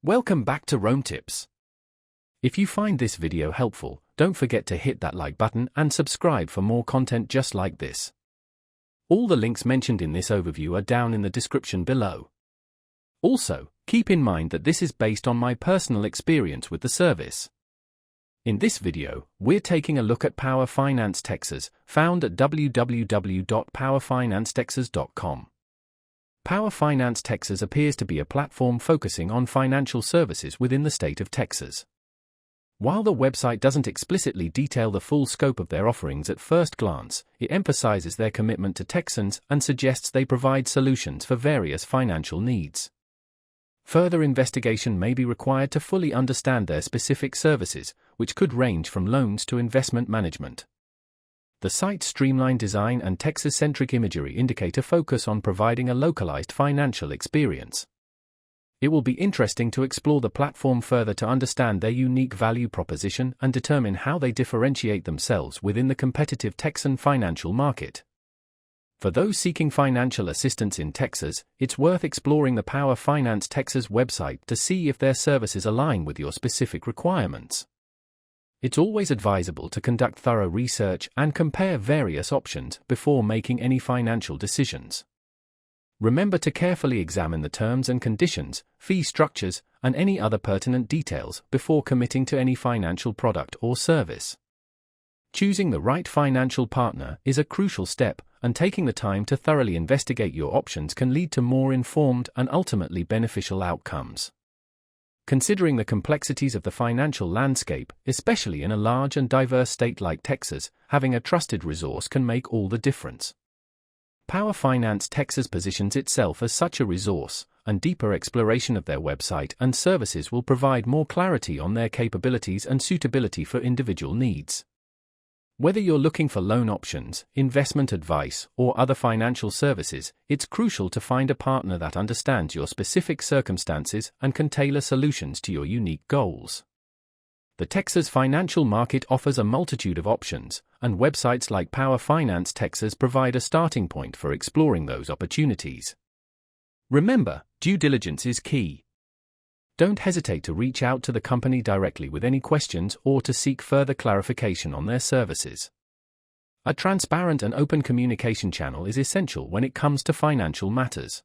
Welcome back to Rome Tips. If you find this video helpful, don't forget to hit that like button and subscribe for more content just like this. All the links mentioned in this overview are down in the description below. Also, keep in mind that this is based on my personal experience with the service. In this video, we're taking a look at Power Finance Texas, found at www.powerfinancetexas.com. Power Finance Texas appears to be a platform focusing on financial services within the state of Texas. While the website doesn't explicitly detail the full scope of their offerings at first glance, it emphasizes their commitment to Texans and suggests they provide solutions for various financial needs. Further investigation may be required to fully understand their specific services, which could range from loans to investment management. The site's streamlined design and Texas-centric imagery indicate a focus on providing a localized financial experience. It will be interesting to explore the platform further to understand their unique value proposition and determine how they differentiate themselves within the competitive Texan financial market. For those seeking financial assistance in Texas, it's worth exploring the Power Finance Texas website to see if their services align with your specific requirements. It's always advisable to conduct thorough research and compare various options before making any financial decisions. Remember to carefully examine the terms and conditions, fee structures, and any other pertinent details before committing to any financial product or service. Choosing the right financial partner is a crucial step, and taking the time to thoroughly investigate your options can lead to more informed and ultimately beneficial outcomes. Considering the complexities of the financial landscape, especially in a large and diverse state like Texas, having a trusted resource can make all the difference. Power Finance Texas positions itself as such a resource, and deeper exploration of their website and services will provide more clarity on their capabilities and suitability for individual needs. Whether you're looking for loan options, investment advice, or other financial services, it's crucial to find a partner that understands your specific circumstances and can tailor solutions to your unique goals. The Texas financial market offers a multitude of options, and websites like Power Finance Texas provide a starting point for exploring those opportunities. Remember, due diligence is key. Don't hesitate to reach out to the company directly with any questions or to seek further clarification on their services. A transparent and open communication channel is essential when it comes to financial matters.